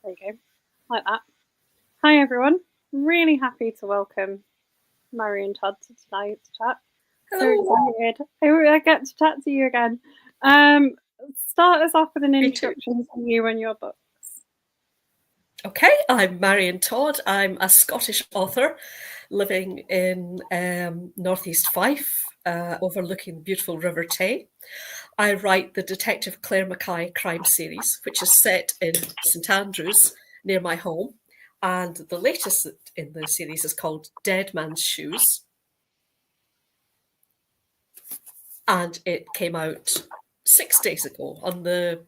There you go. Like that. Hi, everyone. Really happy to welcome Marion Todd to tonight's chat. So Hello. excited. I get to chat to you again. Start us off with an Me too. introduction to you and your books. Okay, I'm Marion Todd. I'm a Scottish author living in northeast Fife, overlooking the beautiful River Tay. I write the Detective Claire Mackay crime series, which is set in St Andrews, near my home. And the latest in the series is called Dead Man's Shoes. And it came out 6 days ago on the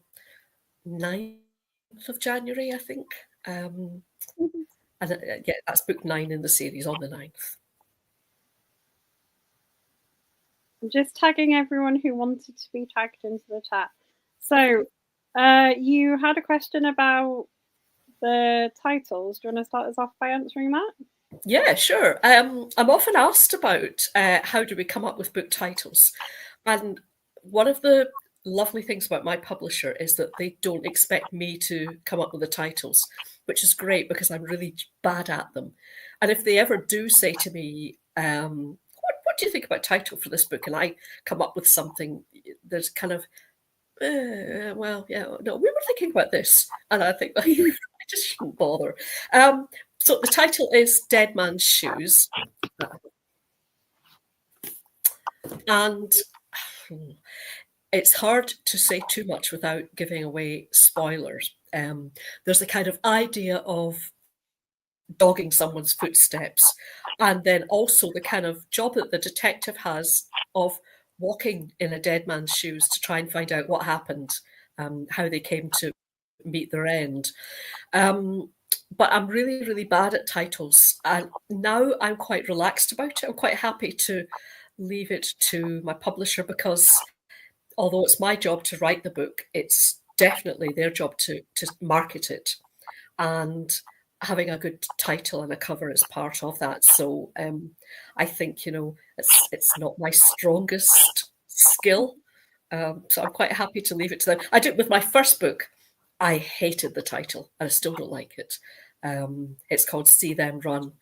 9th of January, I think. And yeah, that's book 9 in the series on the 9th. I'm just tagging everyone who wanted to be tagged into the chat. So, you had a question about the titles. Do you want to start us off by answering that? Yeah, sure. I'm often asked about how do we come up with book titles. And one of the lovely things about my publisher is that they don't expect me to come up with the titles, which is great because I'm really bad at them. And if they ever do say to me, what do you think about title for this book? And I come up with something, there's kind of, well, yeah, no, we were thinking about this. And I think, I just shouldn't bother. So the title is Dead Man's Shoes. And it's hard to say too much without giving away spoilers. There's a kind of idea of dogging someone's footsteps, and then also the kind of job that the detective has of walking in a dead man's shoes to try and find out what happened, how they came to meet their end. But I'm really, really bad at titles. And now I'm quite relaxed about it. I'm quite happy to leave it to my publisher because although it's my job to write the book, it's definitely their job to market it. And having a good title and a cover is part of that. So I think, it's not my strongest skill. So I'm quite happy to leave it to them. I did with my first book. I hated the title and I still don't like it. It's called See Them Run.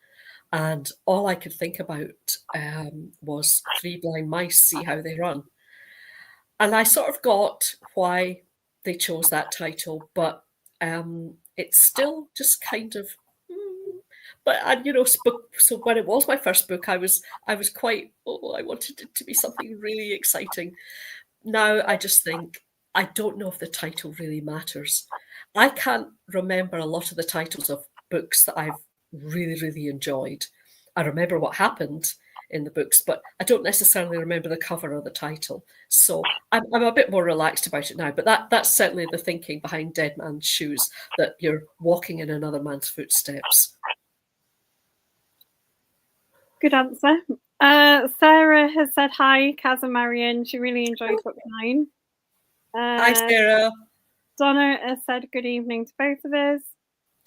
And all I could think about was three blind mice see how they run. And I sort of got why they chose that title, but it's still just kind of. But so when it was my first book, I was quite. I wanted it to be something really exciting. Now I just think I don't know if the title really matters. I can't remember a lot of the titles of books that I've really, really enjoyed. I remember what happened in the books, but I don't necessarily remember the cover or the title. So I'm a bit more relaxed about it now. But that's certainly the thinking behind Dead Man's Shoes, that you're walking in another man's footsteps. Good answer. Sarah has said hi, Kaz and Marion. She really enjoyed book 9. Hi, Sarah. Donna has said good evening to both of us.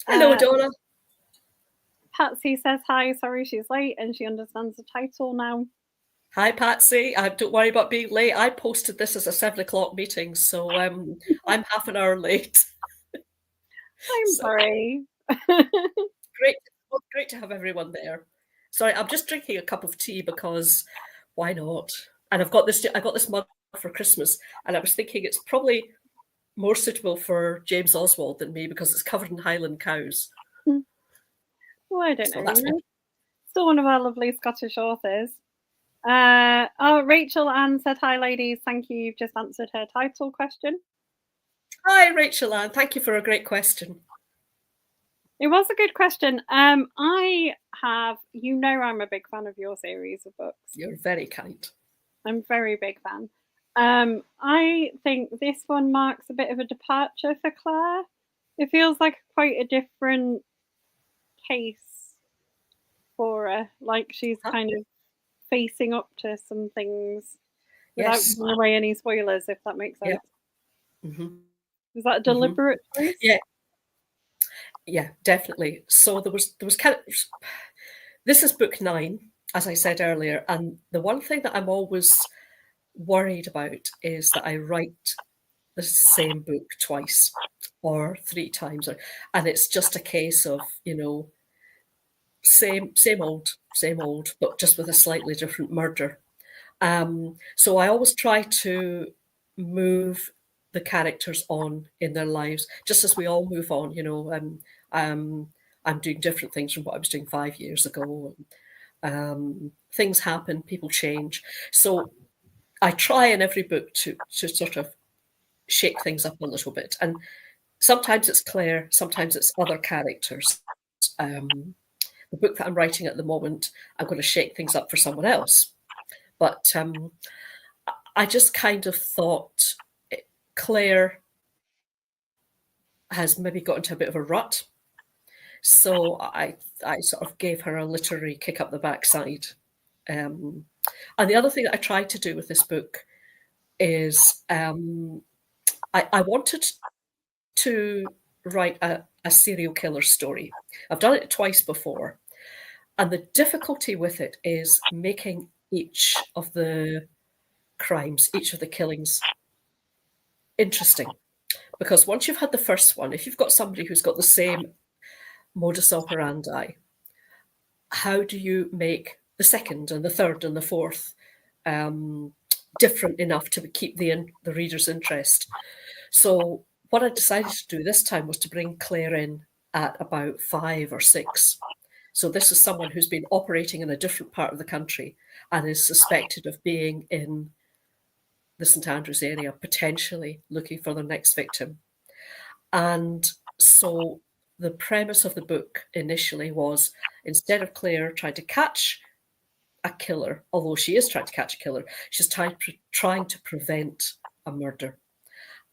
Hello, Donna. Patsy says hi, sorry she's late and she understands the title now. Hi, Patsy. Don't worry about being late. I posted this as a 7 o'clock meeting, so I'm half an hour late. I'm sorry. Great to have everyone there. Sorry, I'm just drinking a cup of tea because why not? And I got this mug for Christmas, and I was thinking it's probably more suitable for James Oswald than me because it's covered in Highland cows. Well, I don't know. Still one of our lovely Scottish authors. Rachel Ann said hi, ladies. Thank you. You've just answered her title question. Hi, Rachel Ann. Thank you for a great question. It was a good question. I'm a big fan of your series of books. You're very kind. I'm a very big fan. I think this one marks a bit of a departure for Claire. It feels like quite a different case for her. Like she's kind of facing up to some things without giving away any spoilers, if that makes sense. Yeah. Mm-hmm. Was that a deliberate choice? Yeah, definitely. So there was kind of. This is book 9, as I said earlier, and the one thing that I'm always worried about is that I write the same book twice, or 3 times, and it's just a case of, same old, but just with a slightly different murder. So I always try to move the characters on in their lives, just as we all move on. I'm doing different things from what I was doing 5 years ago. Things happen, people change. So I try in every book to sort of shake things up a little bit. And sometimes it's Claire, sometimes it's other characters. The book that I'm writing at the moment, I'm going to shake things up for someone else. But I just kind of thought Claire has maybe got into a bit of a rut. So I sort of gave her a literary kick up the backside. And the other thing that I tried to do with this book is I wanted to write a serial killer story. I've done it twice before. And the difficulty with it is making each of the crimes, each of the killings, interesting. Because once you've had the first one, if you've got somebody who's got the same modus operandi, how do you make the second and the third and the fourth different enough to keep the reader's interest? So what I decided to do this time was to bring Claire in at about 5 or 6. So this is someone who's been operating in a different part of the country and is suspected of being in the St Andrews area, potentially looking for their next victim. And so the premise of the book initially was, instead of Claire trying to catch a killer, although she is trying to catch a killer, she's trying to prevent a murder.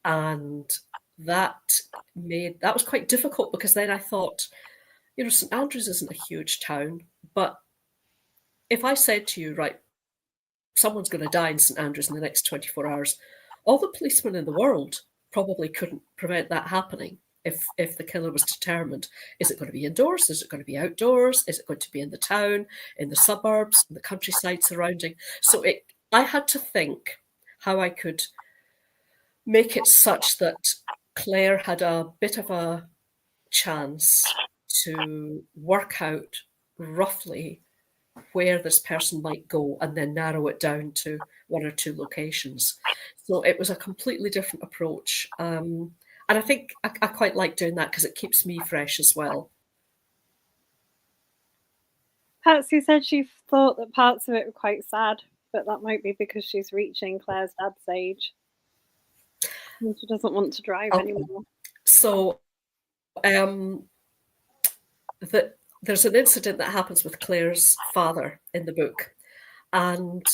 And that was quite difficult, because then I thought, St Andrews isn't a huge town, but if I said to you, right, someone's going to die in St Andrews in the next 24 hours, all the policemen in the world probably couldn't prevent that happening if the killer was determined. Is it going to be indoors? Is it going to be outdoors? Is it going to be in the town, in the suburbs, in the countryside surrounding? So I had to think how I could make it such that Claire had a bit of a chance to work out roughly where this person might go and then narrow it down to 1 or 2 locations. So it was a completely different approach. And I think I quite like doing that because it keeps me fresh as well. Patsy said she thought that parts of it were quite sad, but that might be because she's reaching Claire's dad's age. And she doesn't want to drive anymore. So there's an incident that happens with Claire's father in the book, and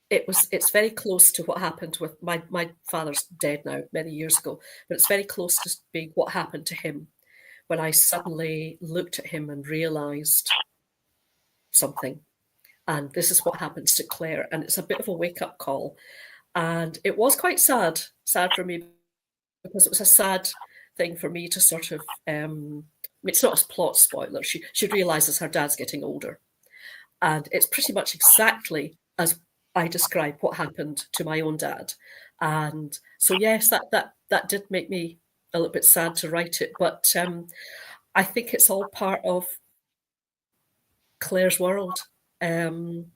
it's very close to what happened with my father's dead now, many years ago, but it's very close to being what happened to him when I suddenly looked at him and realized something. And this is what happens to Claire, and it's a bit of a wake-up call. And it was quite sad for me, because it was a sad thing for me to sort of it's not a plot spoiler. She realizes her dad's getting older, and it's pretty much exactly as I describe what happened to my own dad. And so yes, that did make me a little bit sad to write it, but I think it's all part of Claire's world. And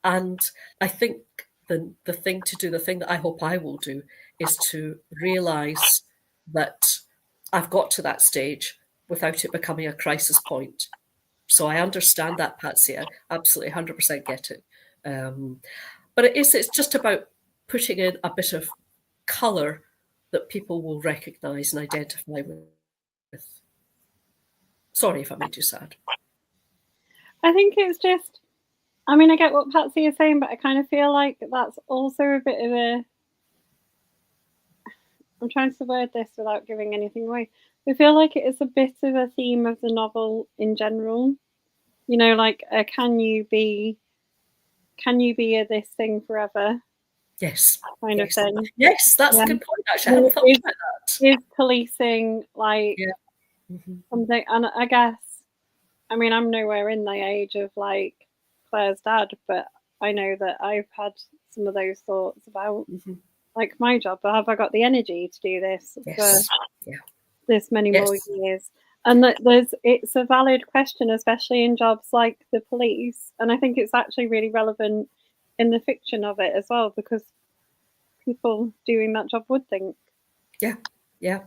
I think the thing to do, the thing that I hope I will do, is to realize that I've got to that stage without it becoming a crisis point. So I understand that, Patsy. I absolutely 100% get it. But it's just about putting in a bit of colour that people will recognise and identify with. Sorry if I made you sad. I think it's just, I mean, I get what Patsy is saying, but I kind of feel like that's also a bit of a, I'm trying to word this without giving anything away. I feel like it is a bit of a theme of the novel in general. You know, like, can you be this thing forever? Yes. Kind of thing. Yes, that's a good point, actually. I hadn't thought about that. Is policing like something? And I guess, I mean, I'm nowhere in the age of like Claire's dad, but I know that I've had some of those thoughts about like my job. Have I got the energy to do this this many more Yes. years. And that it's a valid question, especially in jobs like the police. And I think it's actually really relevant in the fiction of it as well, because people doing that job would think Yeah. Yeah.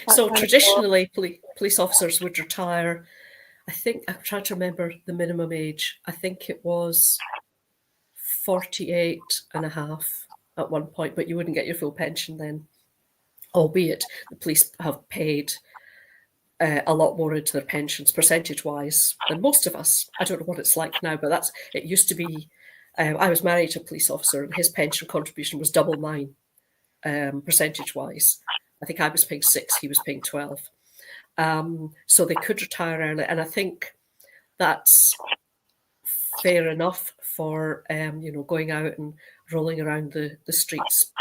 that So kind of thought. traditionally, police officers would retire. I think I'm trying to remember the minimum age. I think it was 48 and a half at one point, but you wouldn't get your full pension then, albeit the police have paid a lot more into their pensions percentage wise than most of us. I don't know what it's like now, but it used to be. I was married to a police officer, and his pension contribution was double mine, percentage wise. I think I was paying 6, he was paying 12. So they could retire early, and I think that's fair enough for going out and rolling around the streets,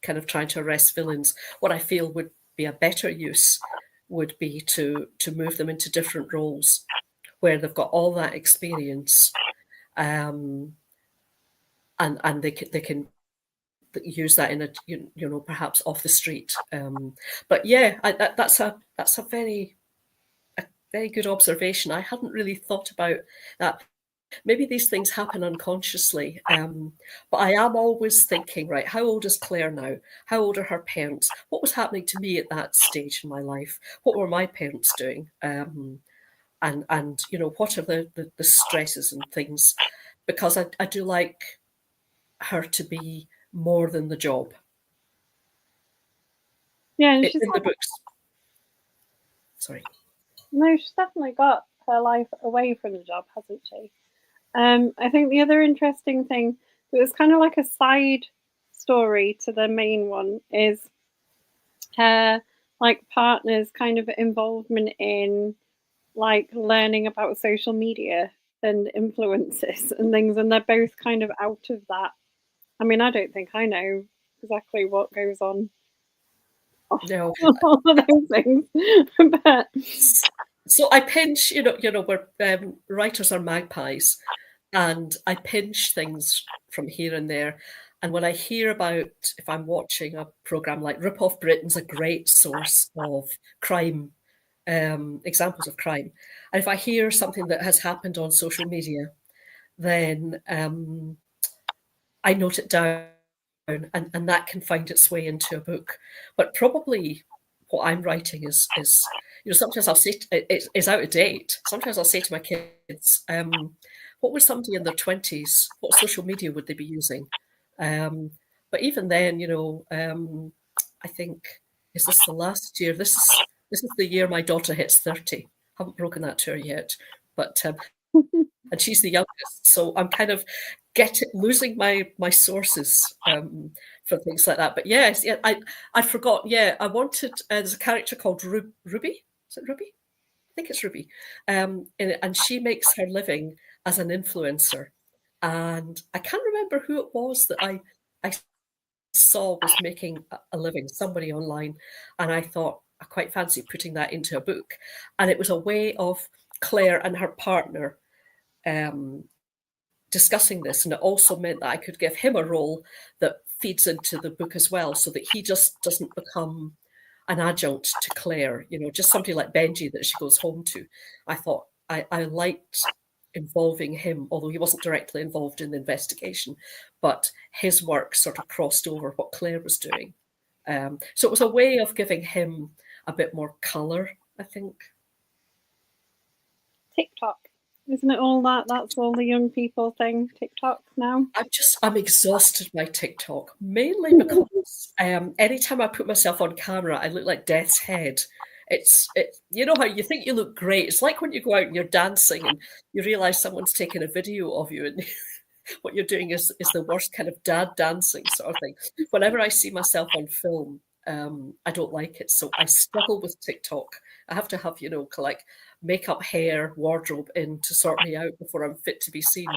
kind of trying to arrest villains. What I feel would be a better use would be to move them into different roles where they've got all that experience, and they can use that in a perhaps off the street. But yeah, that's a very good observation. I hadn't really thought about that. Maybe these things happen unconsciously, but I am always thinking, right, how old is Claire now? How old are her parents? What was happening to me at that stage in my life? What were my parents doing? And what are the stresses and things? Because I do like her to be more than the job. Yeah, and In the books. Sorry. No, she's definitely got her life away from the job, hasn't she? I think the other interesting thing that was kind of like a side story to the main one is her like partner's kind of involvement in like learning about social media and influences and things, and they're both kind of out of that. I mean, I don't think I know exactly what goes on. No. All of those things, but so I pinch, where writers are magpies, and I pinch things from here and there. And when I hear about, if I'm watching a program like Rip Off Britain's a great source of crime, examples of crime. And if I hear something that has happened on social media, then I note it down, and that can find its way into a book. But probably what I'm writing is sometimes I'll say it's out of date. Sometimes I'll say to my kids, what was somebody in their 20s? What social media would they be using? But even then, I think, is this the last year? This is the year my daughter hits 30. Haven't broken that to her yet, but and she's the youngest, so I'm kind of losing my sources for things like that. But yes, yeah, I forgot. Yeah, I wanted. There's a character called Ruby. Is it Ruby? I think it's Ruby, and she makes her living as an influencer. And I can't remember who it was that I saw was making a living, somebody online, and I thought I quite fancy putting that into a book. And it was a way of Claire and her partner discussing this, and it also meant that I could give him a role that feeds into the book as well, so that he just doesn't become an adjunct to Claire, just somebody like Benji that she goes home to. I thought I liked involving him, although he wasn't directly involved in the investigation, but his work sort of crossed over what Claire was doing. So it was a way of giving him a bit more colour, I think. TikTok, isn't it all that? That's all the young people thing, TikTok now. I'm exhausted by TikTok, mainly because anytime I put myself on camera, I look like Death's Head. You know how you think you look great. It's like when you go out and you're dancing and you realize someone's taken a video of you and what you're doing is the worst kind of dad dancing sort of thing. Whenever I see myself on film, I don't like it. So I struggle with TikTok. I have to have, like makeup, hair, wardrobe in to sort me out before I'm fit to be seen.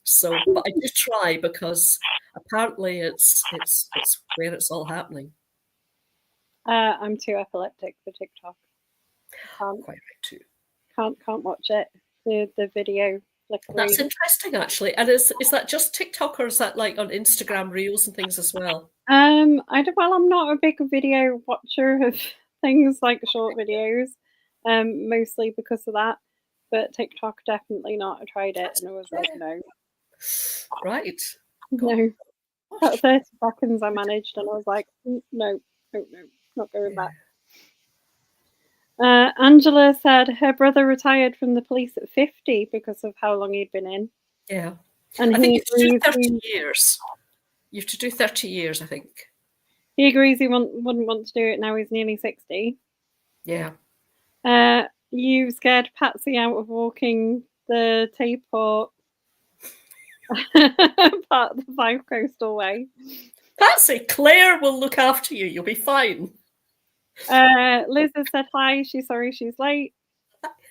So, but I do try because apparently it's where it's all happening. I'm too epileptic for TikTok. Quite right too. Can't watch it. The video flickering. That's interesting, actually. And is that just TikTok, or is that like on Instagram Reels and things as well? I'm not a big video watcher of things like short videos, mostly because of that. But TikTok, definitely not. I tried it and I was like, no, Right. no. Gosh. About 30 seconds I managed and I was like, no, not going back. Angela said her brother retired from the police at 50 because of how long he'd been in. Yeah. And I think he you have to do agrees 30 years. You have to do 30 years, I think. he wouldn't want to do it now he's nearly 60. Yeah. You scared Patsy out of walking the Tayport part of the Five Coastal Way. Patsy, Claire will look after you. You'll be fine. Liz has said hi. She's sorry she's late.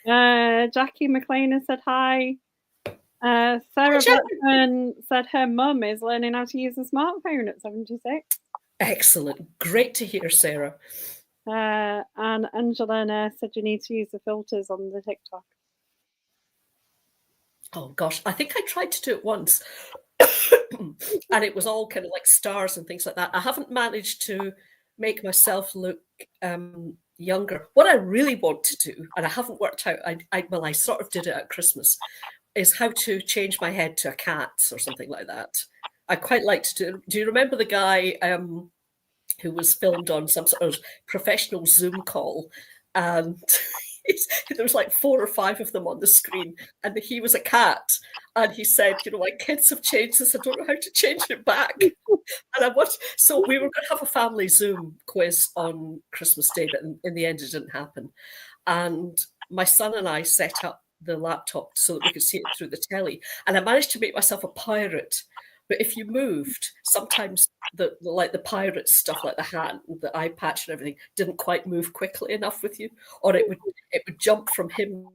Jackie McLean has said hi. Sarah Blackman said her mum is learning how to use a smartphone at 76. Excellent. Great to hear, Sarah. And Angela said you need to use the filters on the TikTok. Oh gosh, I think I tried to do it once and it was all kind of like stars and things like that. I haven't managed to make myself look younger. What I really want to do, and I haven't worked out, I sort of did it at Christmas, is how to change my head to a cat's or something like that. I quite like to do you remember the guy who was filmed on some sort of professional Zoom call, and there was like 4 or 5 of them on the screen, and he was a cat, and he said, my kids have changed this, I don't know how to change it back. And so we were going to have a family Zoom quiz on Christmas Day, but in the end it didn't happen. And my son and I set up the laptop so that we could see it through the telly, and I managed to make myself a pirate. But if you moved, sometimes the pirate stuff, like the hat, the eye patch, and everything, didn't quite move quickly enough with you, or it would jump from him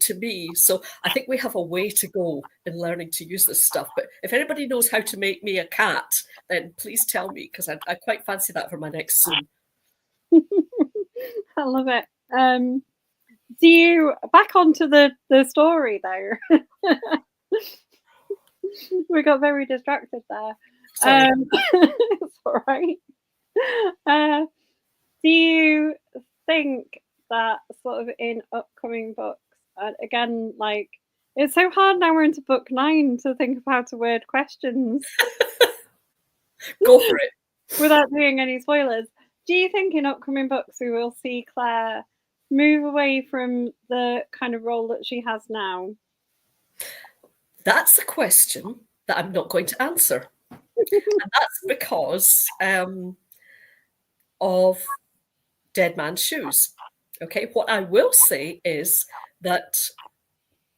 to me. So I think we have a way to go in learning to use this stuff. But if anybody knows how to make me a cat, then please tell me, because I quite fancy that for my next Zoom. I love it. Do you back onto the story though? We got very distracted there. It's all right. Do you think that sort of in upcoming books, again, like it's so hard now we're into book 9 to think of how to word questions. Go for it. Without doing any spoilers. Do you think in upcoming books we will see Claire move away from the kind of role that she has now? That's a question that I'm not going to answer. And that's because of Dead Man's Shoes. Okay, what I will say is that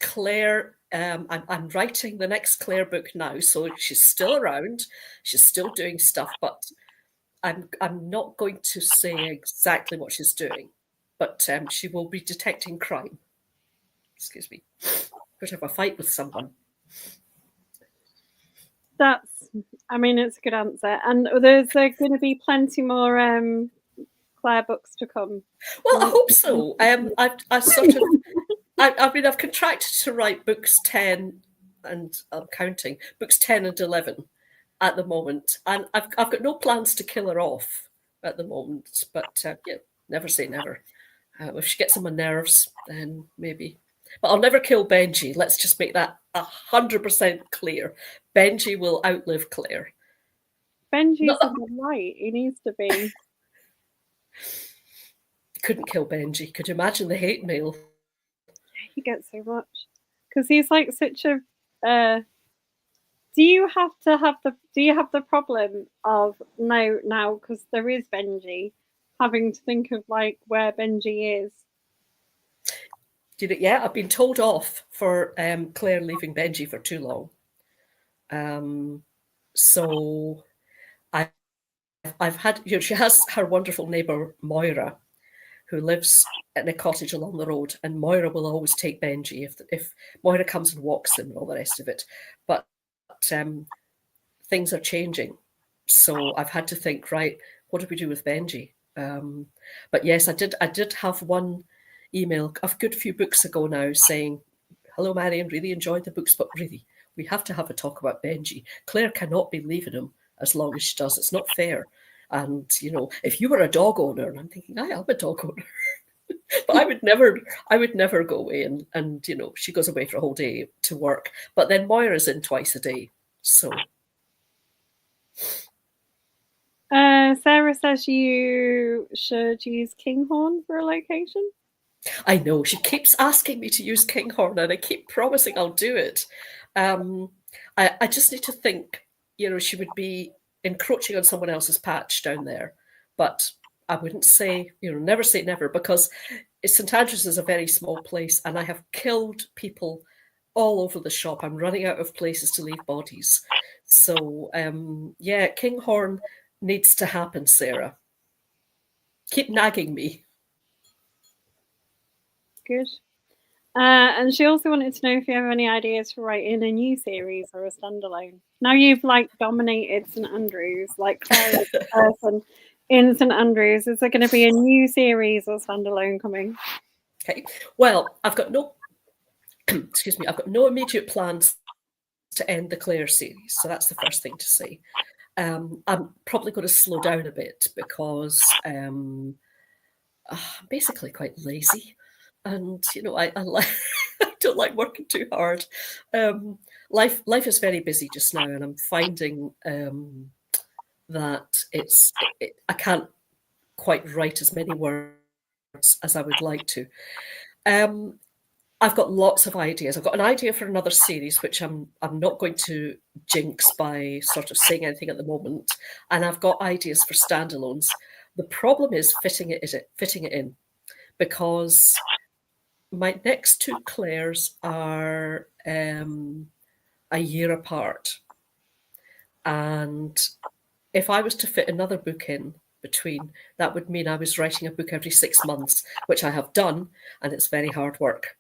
Claire, I'm writing the next Claire book now, so she's still around, she's still doing stuff, but I'm not going to say exactly what she's doing, but she will be detecting crime. Excuse me. Could have a fight with someone. It's a good answer. And there's going to be plenty more Claire books to come. Well, I hope so. I've contracted to write books 10 and I'm counting, books 10 and 11 at the moment. And I've got no plans to kill her off at the moment, but never say never. If she gets on my nerves, then maybe. But I'll never kill Benji. Let's just make that 100% clear. Benji will outlive Claire. Benji's a delight. He needs to be. Couldn't kill Benji. Could you imagine the hate mail? He gets so much. Because he's like such a... Do you have the problem of now, because there is Benji, having to think of like where Benji is? Yeah, I've been told off for Claire leaving Benji for too long. So I've had, she has her wonderful neighbour Moira, who lives in a cottage along the road, and Moira will always take Benji if Moira comes and walks him and all the rest of it. But things are changing, so I've had to think, right, what do we do with Benji? But yes, I did have one email a good few books ago now saying, hello Marion, really enjoyed the books, but really we have to have a talk about Benji. Claire cannot be leaving him as long as she does. It's not fair. And, you know, if you were a dog owner, and I'm thinking, I am a dog owner. But I would never go away and, you know, she goes away for a whole day to work. But then Moira's in twice a day. So Sarah says you should use Kinghorn for a location. I know she keeps asking me to use Kinghorn, and I keep promising I'll do it. I just need to think, you know, she would be encroaching on someone else's patch down there. But I wouldn't say, you know, never say never, because St Andrews is a very small place, and I have killed people all over the shop. I'm running out of places to leave bodies. So, yeah, Kinghorn needs to happen, Sarah. Keep nagging me. Good. And she also wanted to know if you have any ideas for writing a new series or a standalone. Now you've like dominated St Andrews, like Claire is the person in St Andrews. Is there going to be a new series or standalone coming? Okay. Well, I've got no excuse me, I've got no immediate plans to end the Claire series. So that's the first thing to say. I'm probably going to slow down a bit because I'm basically quite lazy. And, you know, I like I don't like working too hard. Life is very busy just now, and I'm finding that I can't quite write as many words as I would like to. I've got lots of ideas. I've got an idea for another series, which I'm not going to jinx by sort of saying anything at the moment. And I've got ideas for standalones. The problem is fitting it in, because my next two Claires are a year apart. And if I was to fit another book in between, that would mean I was writing a book every 6 months, which I have done, and it's very hard work.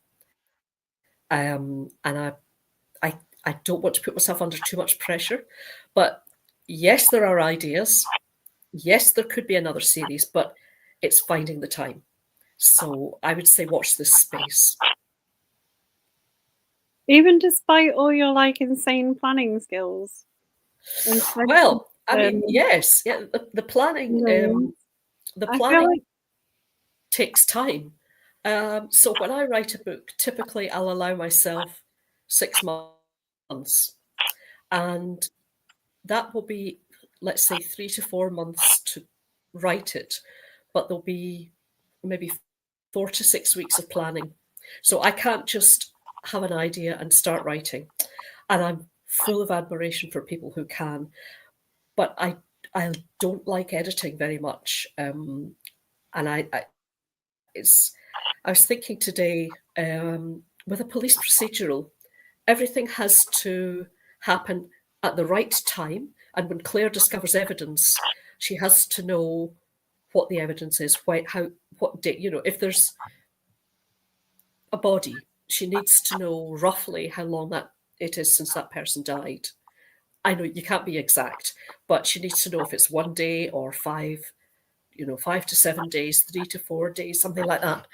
And I don't want to put myself under too much pressure. But yes, there are ideas. Yes, there could be another series, but it's finding the time. So I would say watch this space. Even despite all your like insane planning skills. Well, I mean, yes, yeah, the planning, the planning takes time. So when I write a book, typically I'll allow myself 6 months, and that will be, let's say, 3 to 4 months to write it, but there'll be maybe 4 to 6 weeks of planning. So I can't just have an idea and start writing. And I'm full of admiration for people who can, but I don't like editing very much. And I was thinking today, with a police procedural, everything has to happen at the right time. And when Claire discovers evidence, she has to know what the evidence is, what date, you know, if there's a body, she needs to know roughly how long that it is since that person died. I know you can't be exact, but she needs to know if it's 1 day or 5, 5 to 7 days, 3 to 4 days, something like that.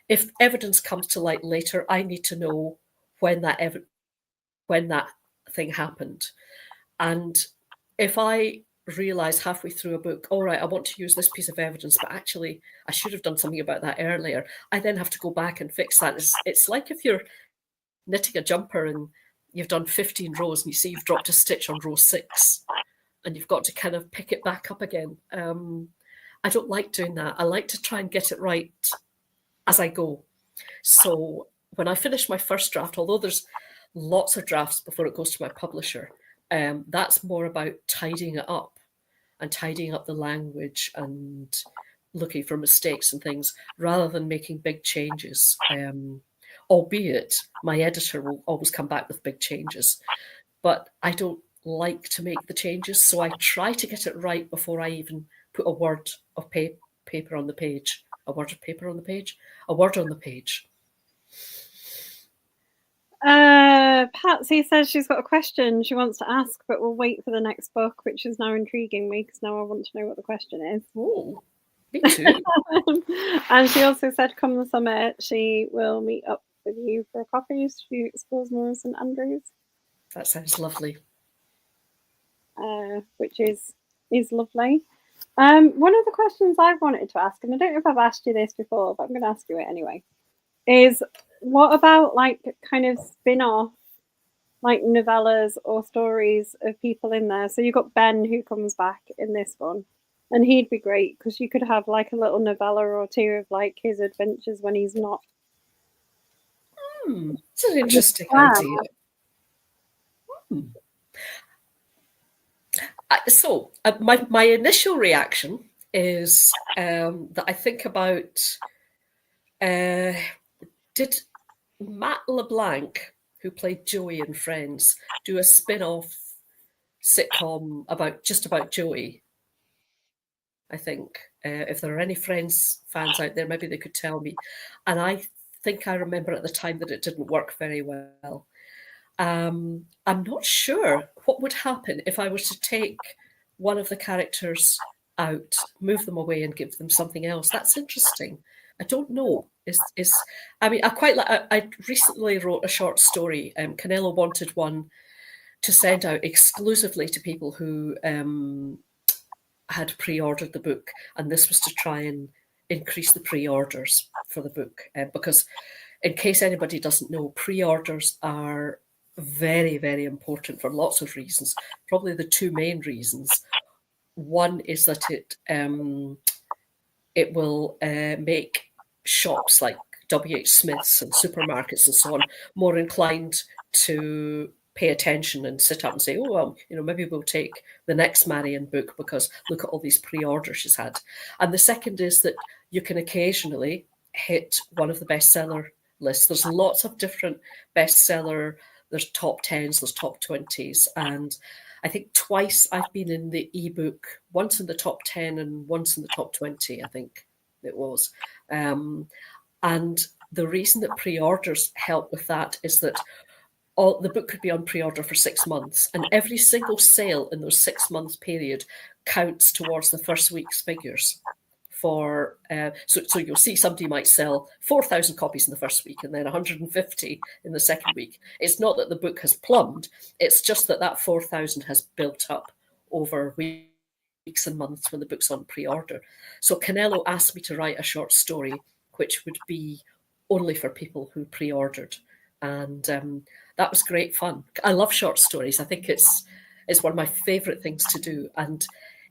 If evidence comes to light later, I need to know when that thing happened. And if I realize halfway through a book, all right, I want to use this piece of evidence, but actually I should have done something about that earlier, I then have to go back and fix that. It's like if you're knitting a jumper and you've done 15 rows and you see you've dropped a stitch on row 6 and you've got to kind of pick it back up again. I don't like doing that. I like to try and get it right as I go. So when I finish my first draft, although there's lots of drafts before it goes to my publisher, that's more about tidying it up and tidying up the language and looking for mistakes and things rather than making big changes. Albeit my editor will always come back with big changes, but I don't like to make the changes. So I try to get it right before I even put a word of paper on the page. A word of paper on the page? A word on the page. Patsy says she's got a question she wants to ask, but we'll wait for the next book, which is now intriguing me because now I want to know what the question is. Oh, me too. And she also said come the summer she will meet up with you for a coffee to explore more St Andrews. That sounds lovely. Which is is lovely. One of the questions I've wanted to ask, and I don't know if I've asked you this before, but I'm going to ask you it anyway, is what about like kind of spin-off like novellas or stories of people in there? So you've got Ben who comes back in this one, and he'd be great because you could have like a little novella or two of like his adventures when he's not. It's an interesting idea. So my initial reaction is that I think about did Matt LeBlanc, who played Joey in Friends, do a spin-off sitcom about Joey? I think if there are any Friends fans out there, maybe they could tell me. And I think I remember at the time that it didn't work very well. I'm not sure what would happen if I was to take one of the characters out, move them away, and give them something else. That's interesting. I don't know. I mean, I quite like. I recently wrote a short story. Canelo wanted one to send out exclusively to people who had pre-ordered the book, and this was to try and increase the pre-orders for the book because, in case anybody doesn't know, pre-orders are very, very important for lots of reasons. Probably the two main reasons. One is that it will make shops like WH Smith's and supermarkets and so on more inclined to pay attention and sit up and say, oh, well, maybe we'll take the next Marion book because look at all these pre-orders she's had. And the second is that you can occasionally hit one of the bestseller lists. There's lots of different bestseller. There's top 10s, there's top 20s. And I think twice I've been in the ebook, once in the top 10 and once in the top 20, I think it was. And the reason that pre-orders help with that is that the book could be on pre-order for 6 months, and every single sale in those 6 months period counts towards the first week's figures. So you'll see somebody might sell 4,000 copies in the first week and then 150 in the second week. It's not that the book has plumbed, it's just that 4,000 has built up over weeks and months when the book's on pre-order. So Canelo asked me to write a short story which would be only for people who pre-ordered, and that was great fun. I love short stories. I think it's one of my favorite things to do, and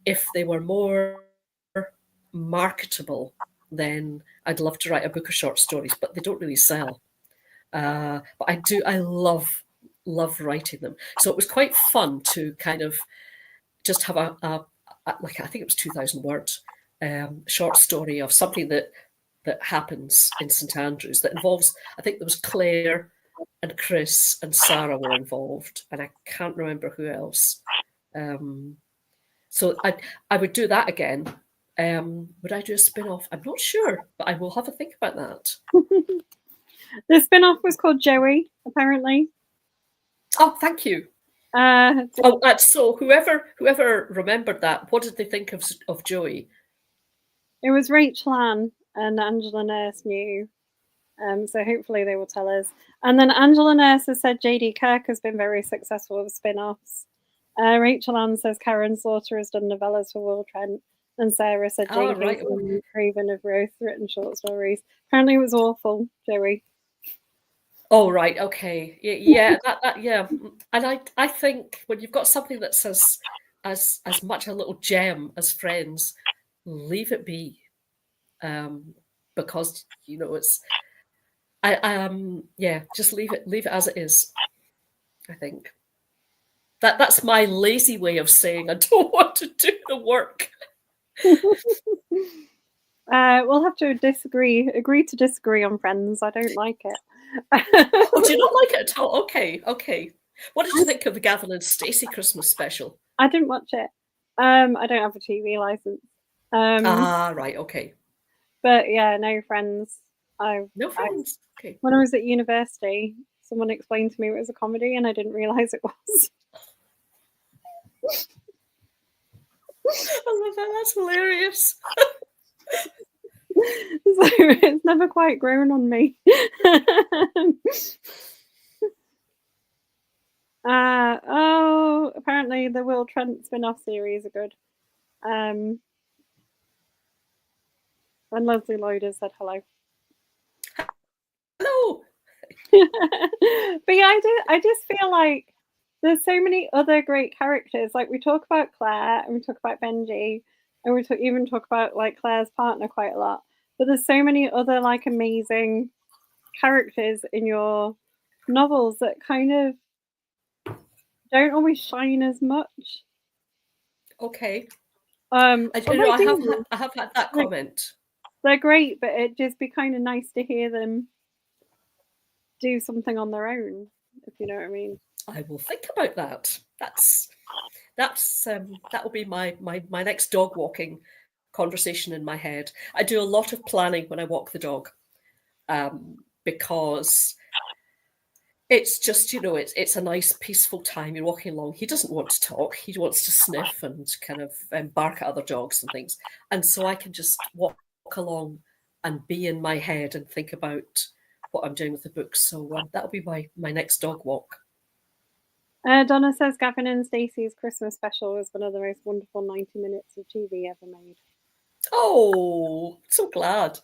if they were more marketable, then I'd love to write a book of short stories, but they don't really sell. But I love writing them. So it was quite fun to kind of just have a like, I think it was 2,000 words short story of something that happens in St Andrews that involves, I think there was Claire and Chris and Sarah were involved, and I can't remember who else. So I would do that again. Would I do a spin-off? I'm not sure, but I will have a think about that. The spin-off was called Joey, apparently. Oh, thank you. So whoever remembered that, what did they think of Joey? It was Rachel Ann and Angela Nurse knew. So hopefully they will tell us. And then Angela Nurse has said J.D. Kirk has been very successful with spin-offs. Rachel Ann says Karen Slaughter has done novellas for Will Trent. And Sarah said J.K. Craven of Roth written short stories. Apparently it was awful, Joey. Oh, right. Okay. Yeah. Yeah. And I think when you've got something that's as much a little gem as Friends, leave it be. Because it's just leave it as it is. I think that's my lazy way of saying I don't want to do the work. We'll have to agree to disagree on Friends. I don't like it. Oh, do you not like it at all? Okay. What did you think of the Gavin and Stacey Christmas special? I didn't watch it. I don't have a TV license. Right. Okay. But yeah, no Friends. No Friends. Okay. When I was at university, someone explained to me it was a comedy, and I didn't realize it was. I love that. That's hilarious. So it's never quite grown on me. Apparently the Will Trent spin-off series are good. And Leslie Lloyd has said hello. Hello. But yeah, I just feel like there's so many other great characters. Like we talk about Claire and we talk about Benji and we even talk about like Claire's partner quite a lot. But there's so many other like amazing characters in your novels that kind of don't always shine as much. Okay. I I have had that like, comment. they're great, but it'd just be kind of nice to hear them do something on their own, if you know what I mean. I will think about that. That will be my next dog walking conversation in my head. I do a lot of planning when I walk the dog, because it's just, it's a nice peaceful time. You're walking along. He doesn't want to talk. He wants to sniff and kind of bark at other dogs and things. And so I can just walk along and be in my head and think about what I'm doing with the book. So that'll be my next dog walk. Donna says Gavin and Stacey's Christmas special was one of the most wonderful 90 minutes of TV ever made. Oh, so glad.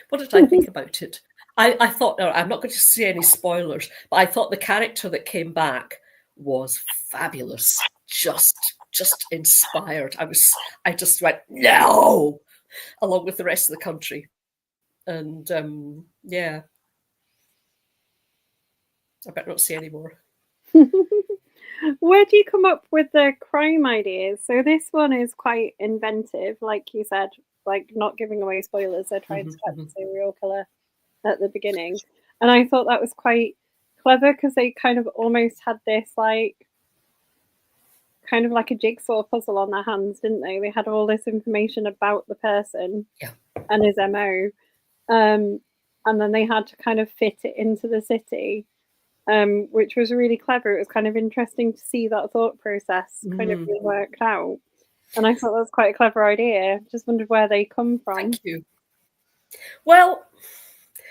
What did I think about it? I thought, no, I'm not going to say any spoilers, but I thought the character that came back was fabulous. Just inspired. I just went, no, along with the rest of the country. And yeah, I better not say any more. Where do you come up with the crime ideas? So this one is quite inventive, like you said, like not giving away spoilers. They're trying to catch a serial killer at the beginning. And I thought that was quite clever because they kind of almost had this like kind of like a jigsaw puzzle on their hands, didn't they? They had all this information about the person and his MO. And then they had to kind of fit it into the city, which was really clever. It was kind of interesting to see that thought process kind of being worked out. And I thought that was quite a clever idea. Just wondered where they come from. Thank you. Well,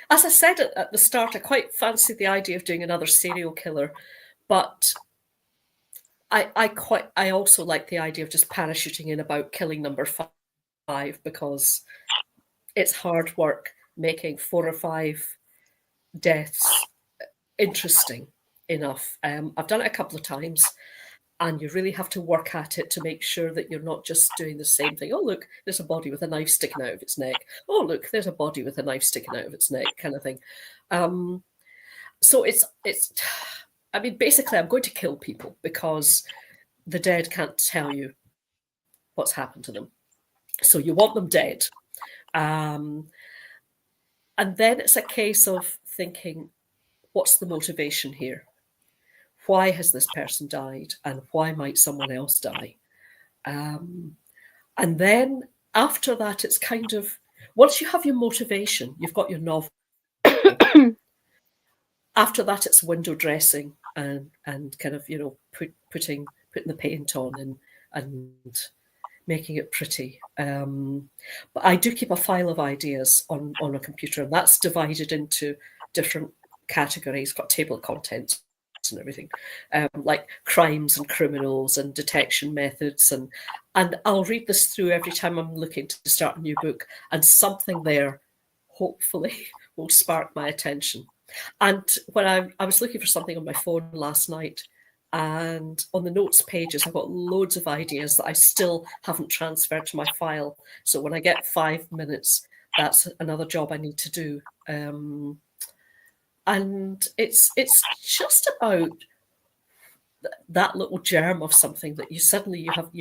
as I said at the start, I quite fancy the idea of doing another serial killer, but I also like the idea of just parachuting in about killing number 5, because it's hard work making 4 or 5 deaths interesting enough. I've done it a couple of times, and you really have to work at it to make sure that you're not just doing the same thing. Oh, look, there's a body with a knife sticking out of its neck. Oh, look, there's a body with a knife sticking out of its neck, kind of thing. So it's. I mean, basically, I'm going to kill people because the dead can't tell you what's happened to them. So you want them dead. And then it's a case of thinking, what's the motivation here? Why has this person died? And why might someone else die? And then after that, it's kind of, once you have your motivation, you've got your novel. After that, it's window dressing and kind of, putting the paint on and making it pretty. But I do keep a file of ideas on a computer, and that's divided into different categories. Got a table of contents and everything, like crimes and criminals and detection methods, and I'll read this through every time I'm looking to start a new book, and something there hopefully will spark my attention. And when I was looking for something on my phone last night, and on the notes pages, I've got loads of ideas that I still haven't transferred to my file. So when I get 5 minutes, that's another job I need to do. And it's just about that little germ of something that you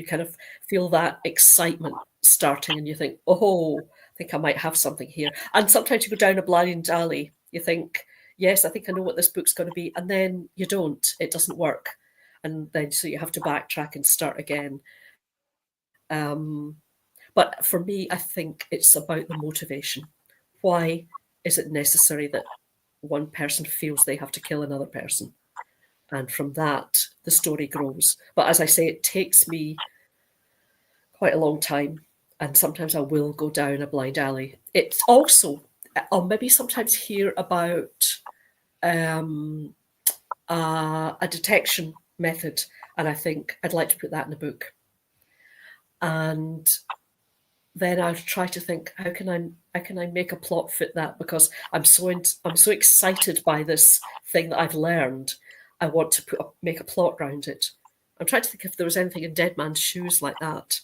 kind of feel that excitement starting, and you think, oh, I think I might have something here. And sometimes you go down a blind alley, you think, yes, I think I know what this book's going to be, and then you don't. It doesn't work, and then so you have to backtrack and start again. But for me, I think it's about the motivation. Why is it necessary that one person feels they have to kill another person? And from that, the story grows. But as I say, it takes me quite a long time, and sometimes I will go down a blind alley. It's also, I'll maybe sometimes hear about a detection method, and I think I'd like to put that in a book. And then I try to think, how can I make a plot fit that, because I'm so excited by this thing that I've learned. I want to make a plot around it. I'm trying to think if there was anything in Dead Man's Shoes like that.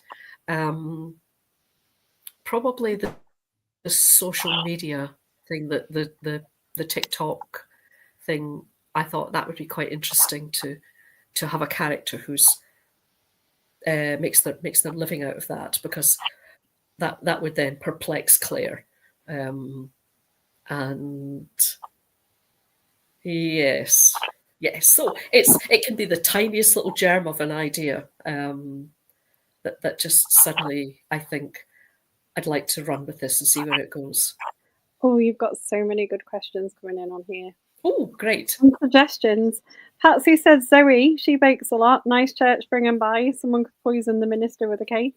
Probably the social media thing, that the TikTok thing. I thought that would be quite interesting to have a character who's makes their living out of that, because that would then perplex Claire. And yes. So it can be the tiniest little germ of an idea that just suddenly, I think, I'd like to run with this and see where it goes. Oh, you've got so many good questions coming in on here. Oh, great. Some suggestions. Patsy says Zoe, she bakes a lot. Nice church bringing by. Someone could poison the minister with a cake.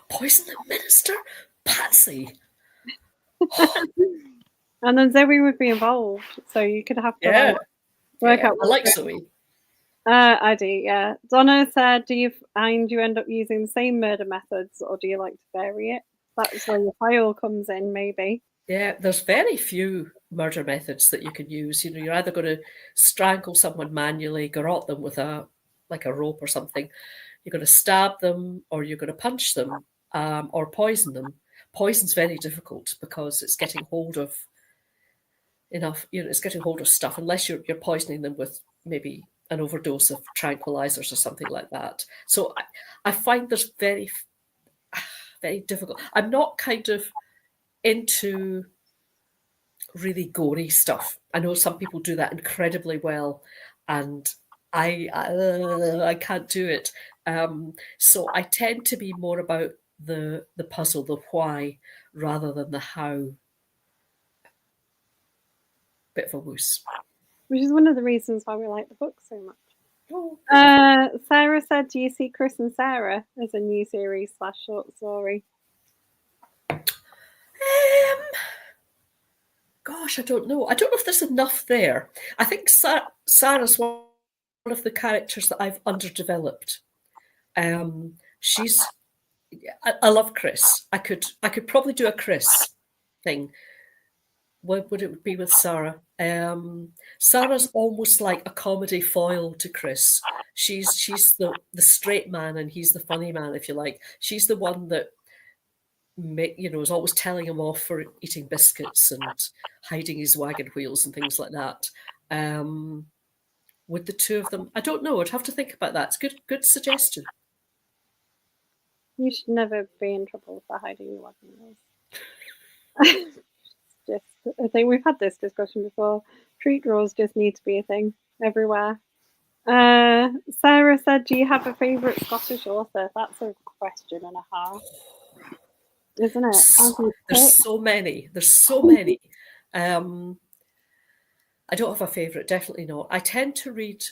Poison the minister? Patsy. And then Zoe would be involved, so you could have to work out. I like Zoe. I do, yeah. Donna said, do you find you end up using the same murder methods, or do you like to vary it? That's where your file comes in, maybe. Yeah, there's very few murder methods that you can use. You know, you're either going to strangle someone manually, garrote them with a rope or something. You're going to stab them, or you're going to punch them, or poison them. Poison's very difficult because it's getting hold of it's getting hold of stuff, unless you're poisoning them with maybe an overdose of tranquilizers or something like that. So I find there's very, very difficult. I'm not kind of into really gory stuff. I know some people do that incredibly well, and I can't do it. So I tend to be more about the puzzle, the why, rather than the how. Bit of a woos. Which is one of the reasons why we like the book so much. Oh. Sarah said, do you see Chris and Sarah as a new series / short story? Gosh, I don't know. I don't know if there's enough there. I think Sarah's one of the characters that I've underdeveloped. I love Chris. I could probably do a Chris thing. What would it be with Sarah? Sarah's almost like a comedy foil to Chris. She's the straight man and he's the funny man, if you like. She's the one that is always telling him off for eating biscuits and hiding his wagon wheels and things like that. With the two of them, I don't know. I'd have to think about that. It's good suggestion. You should never be in trouble for hiding your wagon wheels. I think we've had this discussion before. Treat drawers just need to be a thing everywhere. Sarah said, do you have a favourite Scottish author? That's a question and a half, isn't it? There's so many. I don't have a favourite, definitely not. I tend to read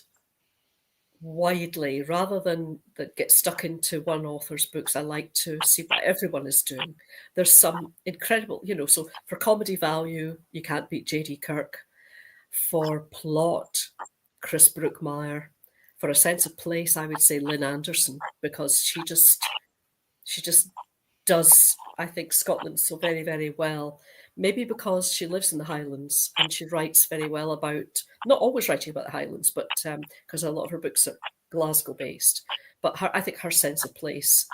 widely rather than get stuck into one author's books. I like to see what everyone is doing. There's some incredible, so for comedy value, you can't beat J.D. Kirk. For plot, Chris Brookmeyer. For a sense of place, I would say Lynn Anderson, because she just does, I think, Scotland so very, very well. Maybe because she lives in the Highlands and she writes very well about, not always writing about the Highlands, but because a lot of her books are Glasgow based. But I think her sense of place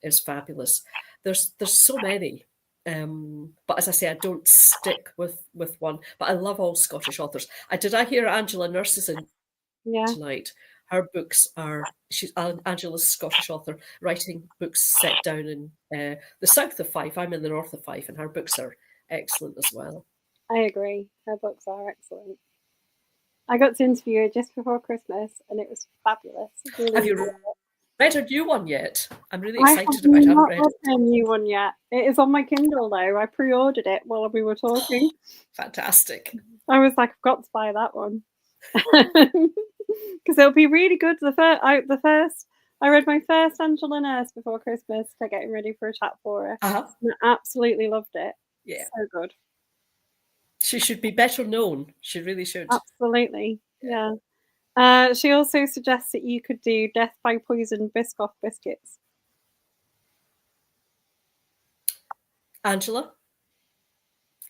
is fabulous. There's so many. But as I say, I don't stick with one. But I love all Scottish authors. I hear Angela Nurse is in tonight. Her books Angela's a Scottish author, writing books set down in the south of Fife. I'm in the north of Fife, and her books are excellent as well. I agree. Her books are excellent. I got to interview her just before Christmas, and it was fabulous. Really Have you read her new one yet? I'm really excited about it. I haven't read a new one yet. It is on my Kindle, though. I pre-ordered it while we were talking. Fantastic. I was like, I've got to buy that one. Because it'll be really good. I read my first Angela Nurse before Christmas to getting ready for a chat for her. Uh-huh. And I absolutely loved it. Yeah. So good. She should be better known. She really should. Absolutely. Yeah. She also suggests that you could do Death by Poison Biscoff biscuits. Angela,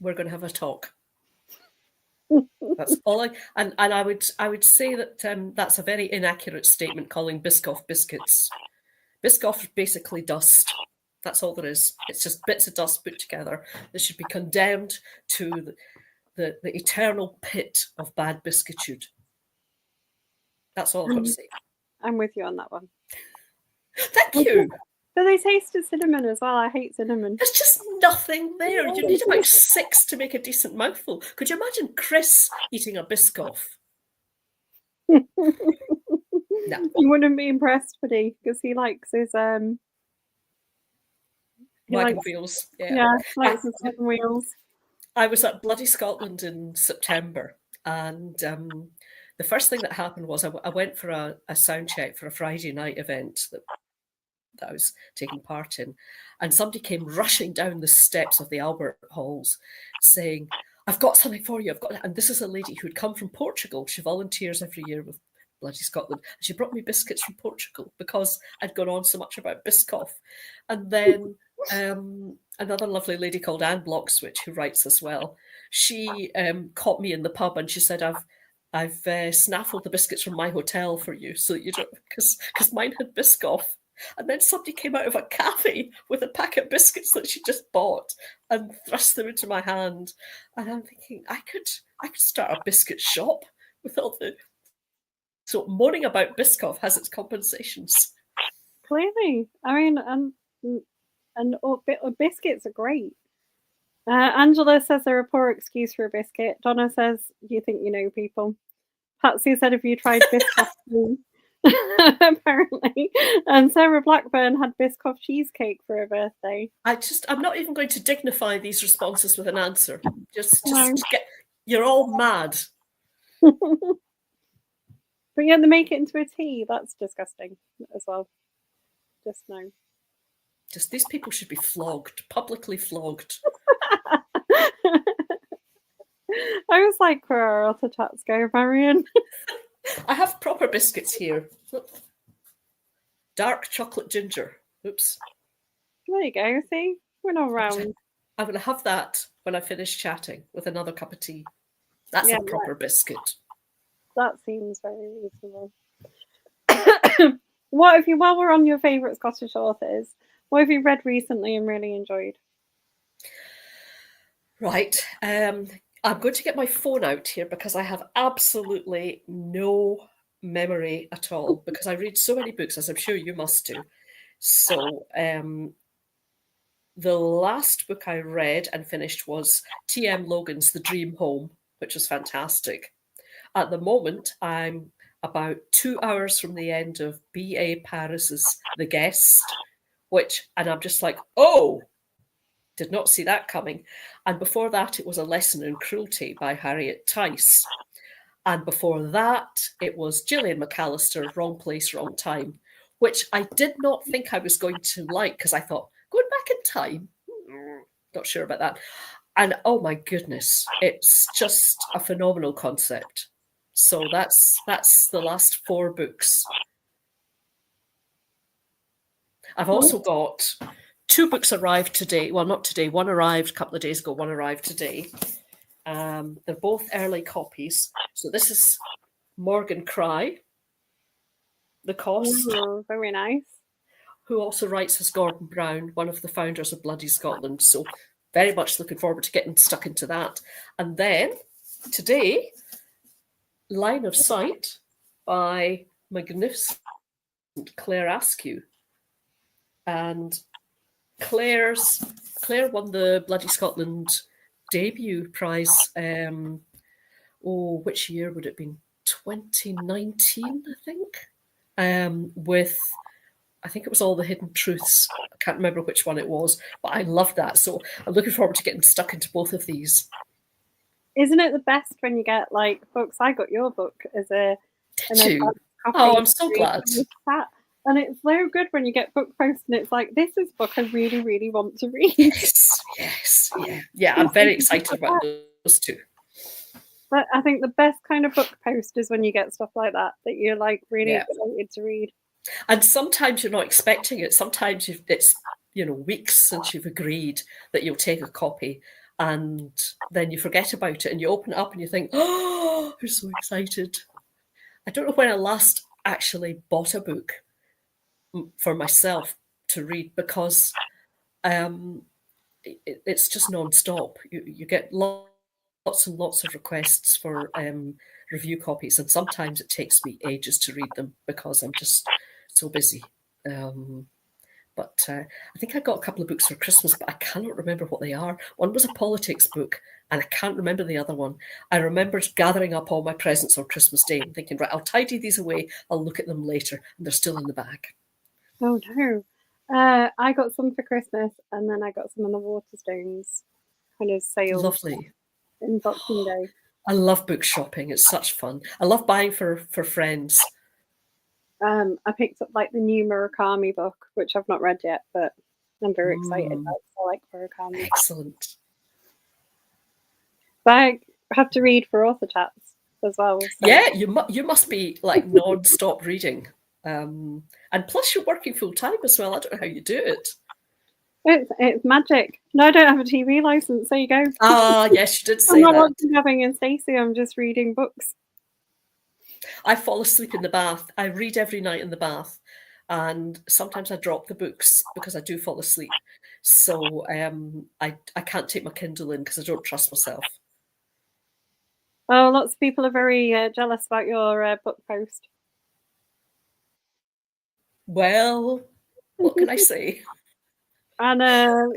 we're going to have a talk. That's all and I would say that that's a very inaccurate statement calling Biscoff biscuits. Biscoff is basically dust. That's all there is. It's just bits of dust put together. They should be condemned to the eternal pit of bad biscuitude. That's all I've got to say. I'm with you on that one. Thank you. But they tasted cinnamon as well. I hate cinnamon. There's just nothing there. You need about 6 to make a decent mouthful. Could you imagine Chris eating a Biscoff? No. You wouldn't be impressed, would he? Because he likes his wagon wheels. Yeah, likes his wagon wheels. I was at Bloody Scotland in September, and the first thing that happened was I went for a sound check for a Friday night event that I was taking part in, and somebody came rushing down the steps of the Albert Halls saying, "I've got something for you, and this is a lady who had come from Portugal. She volunteers every year with Bloody Scotland. And she brought me biscuits from Portugal because I'd gone on so much about Biscoff." And then another lovely lady called Anne Blockswitch, who writes as well, she caught me in the pub and she said, I've snaffled the biscuits from my hotel for you, so that you don't, because mine had Biscoff. And then somebody came out of a cafe with a packet of biscuits that she just bought and thrust them into my hand. And I'm thinking, I could start a biscuit shop with all the... So moaning about Biscoff has its compensations. Clearly. I mean, and biscuits are great. Angela says they're a poor excuse for a biscuit. Donna says, you think you know people. Patsy said, have you tried Biscoff? Apparently. And Sarah Blackburn had Biscoff cheesecake for her birthday. I'm not even going to dignify these responses with an answer. Just No. You're all mad. But yeah, they make it into a tea. That's disgusting as well. Just no. Just these people should be flogged, publicly flogged. I was like, where are other tats go, Marion? I have proper biscuits here. Dark chocolate ginger. Oops. There you go. See, we're not round. I'm going to have that when I finish chatting with another cup of tea. That's a proper biscuit. That seems very reasonable. What have you, while we're on your favourite Scottish authors, what have you read recently and really enjoyed? Right. I'm going to get my phone out here because I have absolutely no memory at all because I read so many books, as I'm sure you must do. So the last book I read and finished was T.M. Logan's The Dream Home, which was fantastic. At the moment, I'm about 2 hours from the end of B.A. Paris's The Guest, and I'm just like, oh, did not see that coming. And before that, it was A Lesson in Cruelty by Harriet Tice. And before that, it was Gillian McAllister, Wrong Place, Wrong Time, which I did not think I was going to like because I thought, going back in time? Not sure about that. And oh my goodness, it's just a phenomenal concept. So that's the last 4 books. I've also got 2 books arrived today. Well, not today. One arrived a couple of days ago. One arrived today. They're both early copies. So this is Morgan Cry, The Cost. Ooh, very nice. Who also writes as Gordon Brown, one of the founders of Bloody Scotland. So very much looking forward to getting stuck into that. And then today, Line of Sight by magnificent Claire Askew. And Claire won the Bloody Scotland debut prize. Which year would it have been? 2019, I think. With, I think it was All the Hidden Truths. I can't remember which one it was, but I love that. So I'm looking forward to getting stuck into both of these. Isn't it the best when you get like books? I got your book as a Did you? Oh, I'm so glad. And it's so good when you get book posts and it's like, this is a book I really, really want to read. Yes, yeah. I'm very excited about those 2. But I think the best kind of book post is when you get stuff like that you're like really excited to read. And sometimes you're not expecting it. Sometimes weeks since you've agreed that you'll take a copy, and then you forget about it and you open it up and you think, oh, I'm so excited. I don't know when I last actually bought a book for myself to read, because it's just non-stop. You get lots and lots of requests for review copies, and sometimes it takes me ages to read them because I'm just so busy. But I think I got a couple of books for Christmas, but I cannot remember what they are. One was a politics book, and I can't remember the other one. I remembered gathering up all my presents on Christmas Day and thinking, right, I'll tidy these away. I'll look at them later, and they're still in the bag. Oh no. I got some for Christmas, and then I got some on the Waterstones kind of sale Lovely. in Boxing Day. I love book shopping. It's such fun. I love buying for friends. I picked up like the new Murakami book, which I've not read yet, but I'm very excited about it. I like Murakami. Excellent. But I have to read for author chats as well. So. Yeah, you must be like non-stop reading. And plus you're working full time as well. I don't know how you do it. It's magic. No, I don't have a TV license. There you go. Ah, yes, you did say that. I'm not watching Having and Stacey. I'm just reading books. I fall asleep in the bath. I read every night in the bath, and sometimes I drop the books because I do fall asleep. So I can't take my Kindle in because I don't trust myself. Oh, lots of people are very jealous about your book post. Well, what can I say? And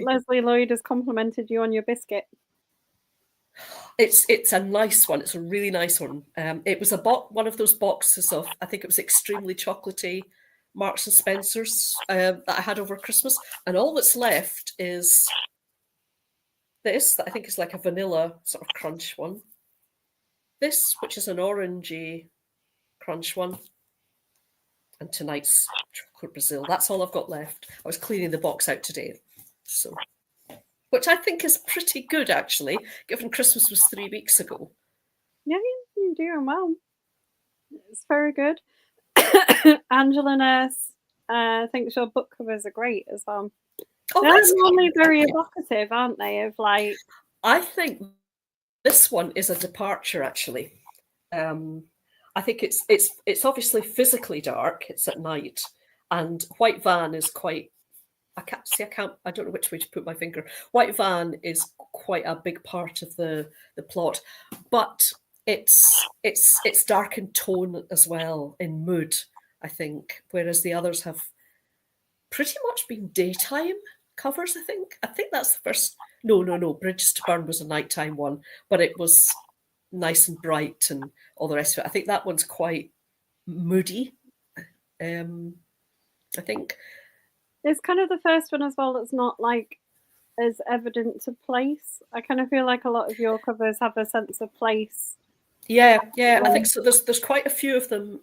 Leslie Lloyd has complimented you on your biscuit. It's a nice one. It's a really nice one. It was one of those boxes of, I think it was extremely chocolatey Marks and Spencer's that I had over Christmas, and all that's left is this that I think is like a vanilla sort of crunch one. This, which is an orangey crunch one, and tonight's chocolate Brazil. That's all I've got left. I was cleaning the box out today, so. Which I think is pretty good, actually, given Christmas was 3 weeks ago. Yeah, you're doing well. It's very good. Angela Nurse thinks your book covers are great as well. Oh, they're normally very evocative, aren't they? Of like, I think this one is a departure, actually. I think it's obviously physically dark. It's at night, and White Van is quite. I don't know which way to put my finger. White Van is quite a big part of the plot, but it's dark in tone as well, in mood, I think, whereas the others have pretty much been daytime covers, I think. I think that's the first. No. Bridges to Burn was a nighttime one, but it was nice and bright and all the rest of it. I think that one's quite moody. I think. It's kind of the first one as well that's not like as evident to place. I kind of feel like a lot of your covers have a sense of place. Yeah, I think so. There's quite a few of them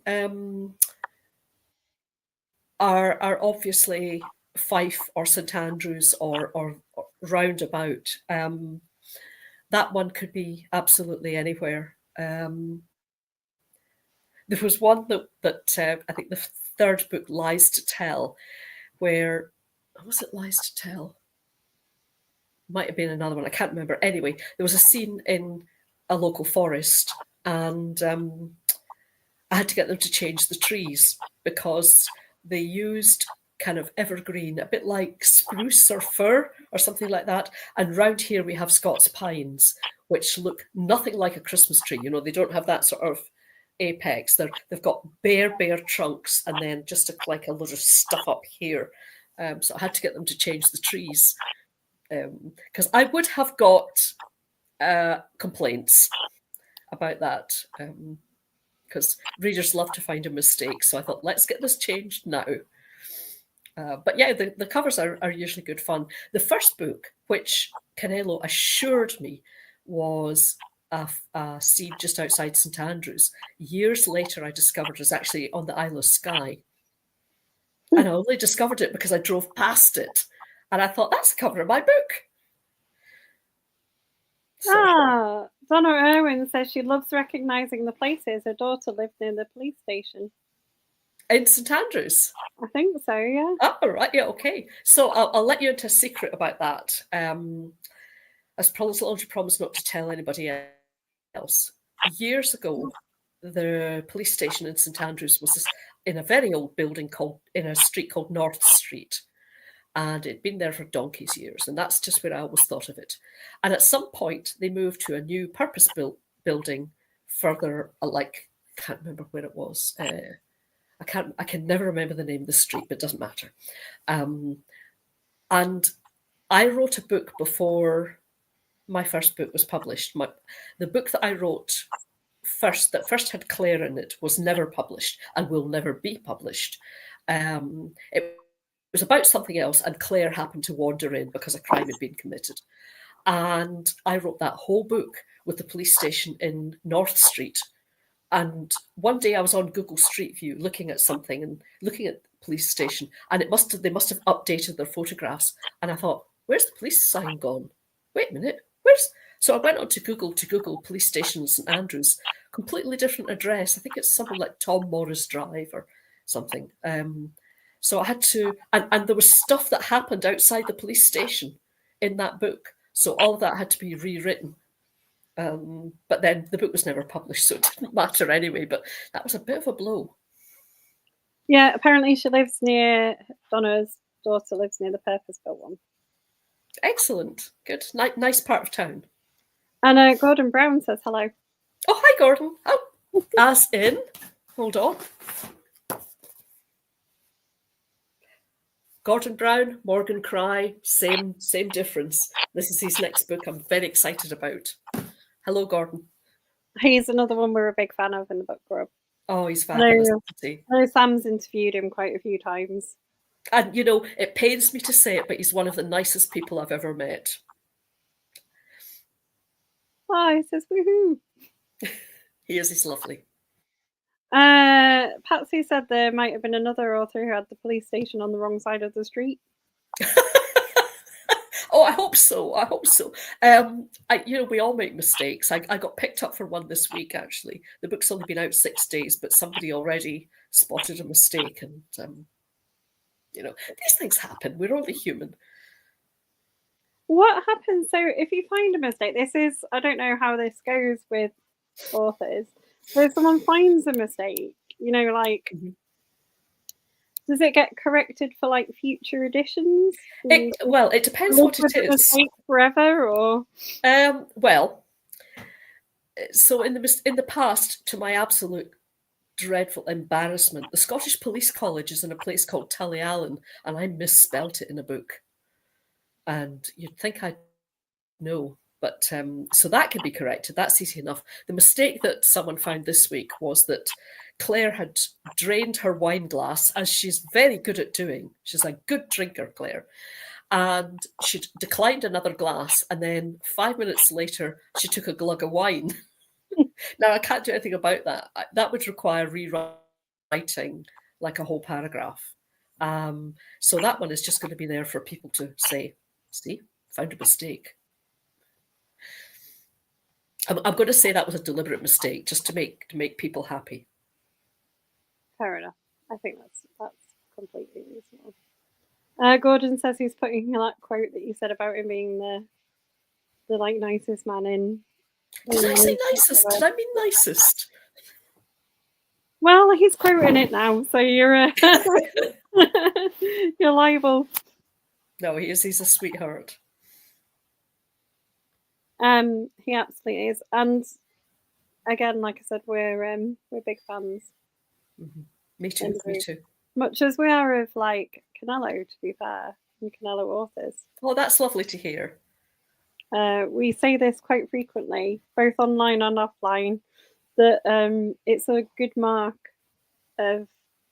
are obviously Fife or St Andrews or roundabout. That one could be absolutely anywhere. There was one that I think the third book, Lies to Tell, where was it Lies to Tell? Might have been another one. I can't remember. Anyway, there was a scene in a local forest, and I had to get them to change the trees because they used kind of evergreen, a bit like spruce or fir or something like that. And round here we have Scots pines, which look nothing like a Christmas tree. They don't have that sort of apex. They've got bare trunks and then just like a lot of stuff up here. So I had to get them to change the trees because I would have got complaints about that because readers love to find a mistake. So I thought, let's get this changed now. But yeah, the covers are usually good fun. The first book, which Canelo assured me was a seed just outside St Andrews, years later I discovered was actually on the Isle of Skye. And I only discovered it because I drove past it. And I thought, that's the cover of my book. So. Donna Irwin says she loves recognising the places. Her daughter lived near the police station. In St Andrews. I think so, yeah. Oh, right, yeah, okay. So I'll let you into a secret about that. As long as you promise not to tell anybody else. Years ago, the police station in St Andrews was in a very old building in a street called North Street. And it'd been there for donkey's years. And that's just where I always thought of it. And at some point, they moved to a new purpose-built building further, can't remember where it was. I can never remember the name of the street, but it doesn't matter. And I wrote a book before my first book was published. The book that I wrote that first had Claire in it, was never published and will never be published. It was about something else, and Claire happened to wander in because a crime had been committed. And I wrote that whole book with the police station in North Street. And one day I was on Google Street View looking at something and looking at the police station, and they must have updated their photographs. And I thought, where's the police sign gone? Wait a minute, So I went on to Google police station in St Andrews, completely different address. I think it's something like Tom Morris Drive or something. So I had to, and there was stuff that happened outside the police station in that book. So all of that had to be rewritten. But then the book was never published, so it didn't matter anyway. But that was a bit of a blow. Yeah, apparently Donna's daughter lives near the purpose-built one. Excellent. Good. Nice part of town. And Gordon Brown says hello. Oh, hi, Gordon. Oh, as in, hold on. Gordon Brown, Morgan Cry, same difference. This is his next book I'm very excited about. Hello, Gordon. He's another one we're a big fan of in the book club. Oh, he's fabulous. I know Sam's interviewed him quite a few times. And, it pains me to say it, but he's one of the nicest people I've ever met. Oh, he says, woohoo. He's lovely. Patsy said there might have been another author who had the police station on the wrong side of the street. Oh, I hope so. We all make mistakes. I got picked up for one this week, actually. The book's only been out 6 days, but somebody already spotted a mistake. And, these things happen. We're only human. What happens? So if you find a mistake, I don't know how this goes with authors. So if someone finds a mistake, Mm-hmm. Does it get corrected for future editions? It depends what it is. Forever, or so in the past, to my absolute dreadful embarrassment, the Scottish Police College is in a place called Tullyallen, and I misspelt it in a book. And you'd think I'd know, but so that can be corrected. That's easy enough. The mistake that someone found this week was that Claire had drained her wine glass, as she's very good at doing. She's a good drinker, Claire. And she'd declined another glass, and then 5 minutes later, she took a glug of wine. Now, I can't do anything about that. That would require rewriting like a whole paragraph. So that one is just going to be there for people to say, see, found a mistake. I'm going to say that was a deliberate mistake, just to make people happy. Fair enough. I think that's completely reasonable. Gordon says he's putting that quote that you said about him being the nicest man in. Did I say nicest? Did I mean nicest? Well, he's quoting it now, so you're you're liable. No, he's a sweetheart. He absolutely is, and again, like I said, we're big fans. Mm-hmm. Me too. Much as we are of Canelo, to be fair, and Canelo authors. Oh, that's lovely to hear. We say this quite frequently, both online and offline, that it's a good mark of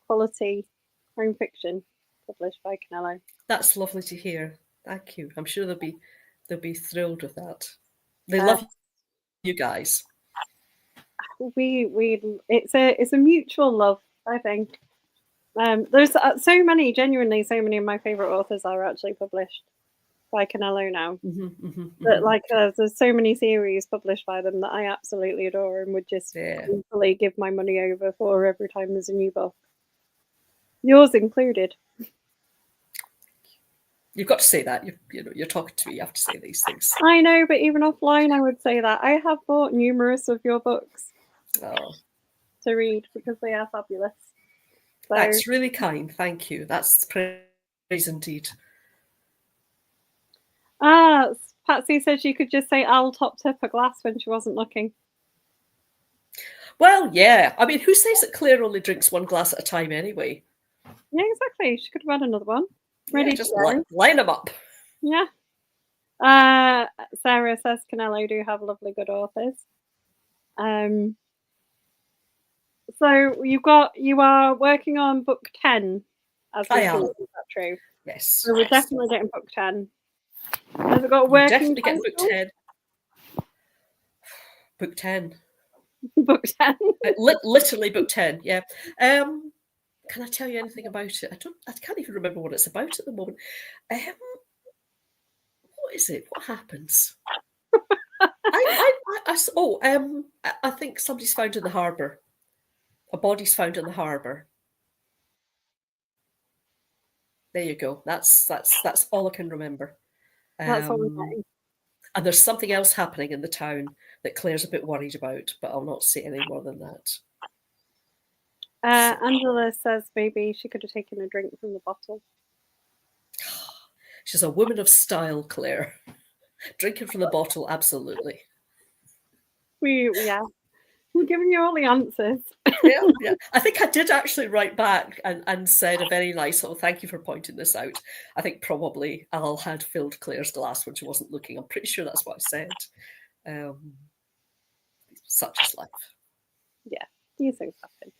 quality crime fiction published by Canelo. That's lovely to hear. Thank you. I'm sure they'll be thrilled with that. They love you guys. It's a mutual love, I think. There's so many of my favorite authors are actually published by Canelo now. But there's so many series published by them that I absolutely adore and would just easily give my money over for every time there's a new book. Yours included. You've got to say that. You're talking to me. You have to say these things. I know, but even offline, I would say that. I have bought numerous of your books to read because they are fabulous. So, that's really kind. Thank you. That's praise indeed. Patsy said she could just say Al topped up a glass when she wasn't looking. Well, yeah. I mean, who says that Claire only drinks one glass at a time anyway? Yeah, exactly. She could have had another one. Ready just to go. line them up. Yeah. Sarah says Canelo do have lovely good authors. So you are working on book 10 as we speak. Is that true? Yes. So we're definitely getting book 10. Has it got We're working definitely getting book 10. Book 10. Book 10. Literally book 10, yeah. Can I tell you anything about it? I can't even remember what it's about at the moment. What is it? What happens? I think somebody's found in the harbour. A body's found in the harbour. There you go. That's all I can remember. That's all I'm saying. And there's something else happening in the town that Claire's a bit worried about, but I'll not say any more than that. Angela says maybe she could have taken a drink from the bottle. She's a woman of style, Claire. Drinking from the bottle, absolutely. We're giving you all the answers. Yeah. I think I did actually write back and said a very nice, thank you for pointing this out. I think probably Al had filled Claire's glass when she wasn't looking. I'm pretty sure that's what I said. Such is life. Yeah, these things happen.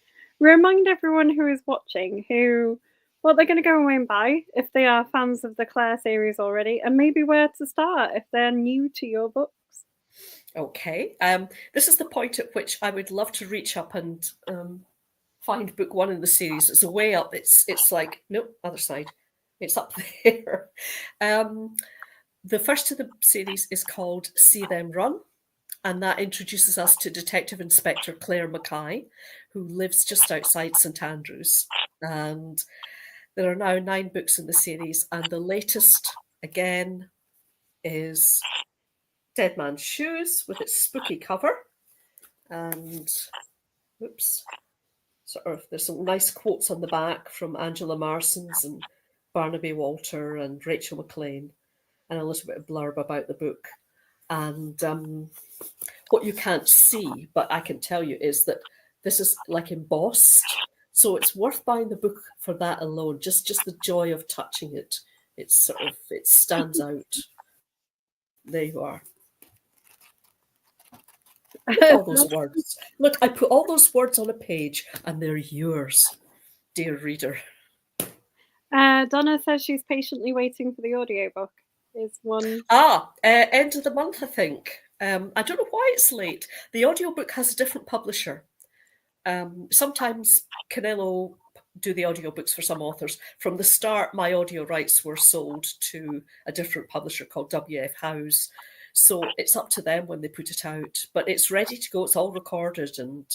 Remind everyone who is watching what they're going to go away and buy if they are fans of the Claire series already, and maybe where to start if they're new to your books. Okay. This is the point at which I would love to reach up and find book 1 in the series. It's a way up. It's like, nope, other side. It's up there. The first of the series is called See Them Run, and that introduces us to Detective Inspector Claire Mackay, who lives just outside St Andrews. And there are now 9 books in the series, and the latest, again, is Dead Man's Shoes with its spooky cover. And, there's some nice quotes on the back from Angela Marsons and Barnaby Walter and Rachel McLean, and a little bit of blurb about the book. And what you can't see, but I can tell you, is that this is like embossed. So it's worth buying the book for that alone. Just the joy of touching it. It stands out. There you are. Look at all those words. Look, I put all those words on a page and they're yours, dear reader. Donna says she's patiently waiting for the audiobook. Is one end of the month, I think. I don't know why it's late. The audiobook has a different publisher. Sometimes Canelo do the audiobooks for some authors. From the start, my audio rights were sold to a different publisher called W.F. House. So it's up to them when they put it out. But it's ready to go. It's all recorded and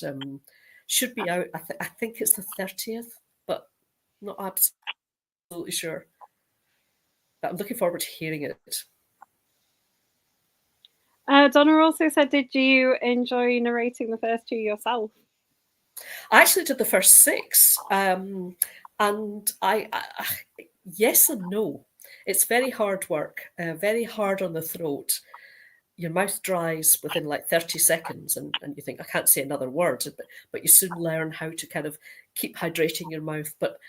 should be out. I think it's the 30th, but not absolutely sure. But I'm looking forward to hearing it. Donna also said, did you enjoy narrating the first 2 yourself? I actually did the first 6, and I yes and no. It's very hard work, very hard on the throat. Your mouth dries within like 30 seconds, and you think, I can't say another word, but you soon learn how to kind of keep hydrating your mouth. But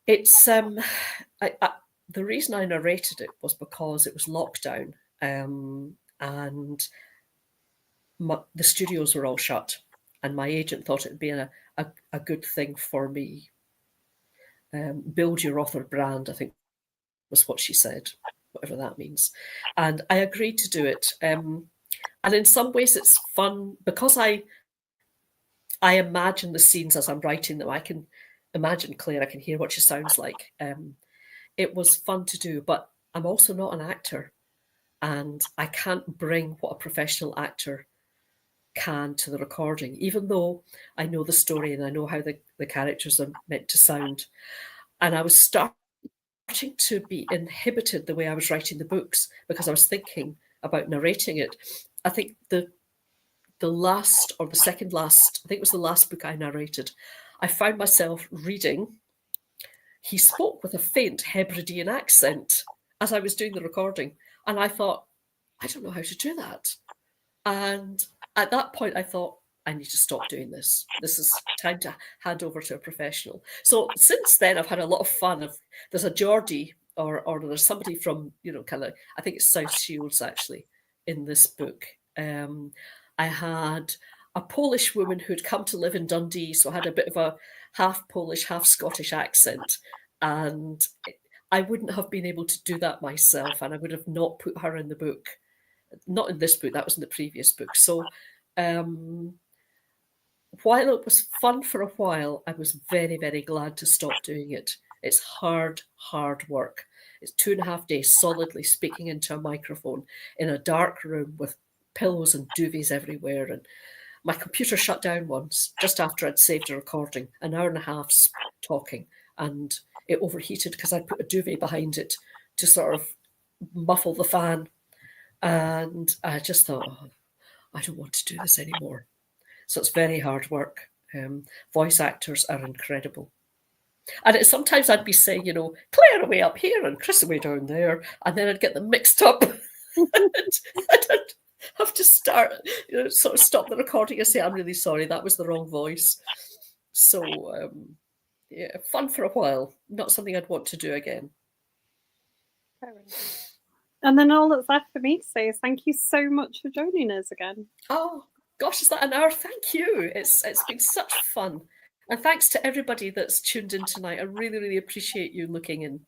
it's the reason I narrated it was because it was lockdown, and the studios were all shut. And my agent thought it would be a good thing for me. Build your author brand, I think was what she said, whatever that means. And I agreed to do it. And in some ways it's fun because I imagine the scenes as I'm writing them. I can imagine Claire, I can hear what she sounds like. It was fun to do, but I'm also not an actor. And I can't bring what a professional actor can to the recording, even though I know the story and I know how the characters are meant to sound. And I was starting to be inhibited the way I was writing the books because I was thinking about narrating it. I think the last or the second last, I think it was the last book I narrated, I found myself reading. He spoke with a faint Hebridean accent as I was doing the recording. And I thought, I don't know how to do that. And at that point, I thought, I need to stop doing this. This is time to hand over to a professional. So since then, I've had a lot of fun. There's a Geordie or there's somebody from, kind of, I think it's South Shields actually, in this book. I had a Polish woman who'd come to live in Dundee, so I had a bit of a half Polish, half Scottish accent. And I wouldn't have been able to do that myself, and I would have not put her in the book. Not in this book, that was in the previous book. So while it was fun for a while, I was very, very glad to stop doing it. It's hard, hard work. It's 2.5 days solidly speaking into a microphone in a dark room with pillows and duvets everywhere. And my computer shut down once, just after I'd saved a recording, an hour and a half talking, and it overheated because I put a duvet behind it to sort of muffle the fan. And I just thought, oh, I don't want to do this anymore. So it's very hard work. Voice actors are incredible. And sometimes I'd be saying, Claire away up here and Chris away down there. And then I'd get them mixed up. And I'd have to start, sort of stop the recording and say, I'm really sorry, that was the wrong voice. So, yeah, fun for a while. Not something I'd want to do again. And then all that's left for me to say is thank you so much for joining us again. Oh, gosh, is that an hour? Thank you. It's been such fun. And thanks to everybody that's tuned in tonight. I really, really appreciate you looking in.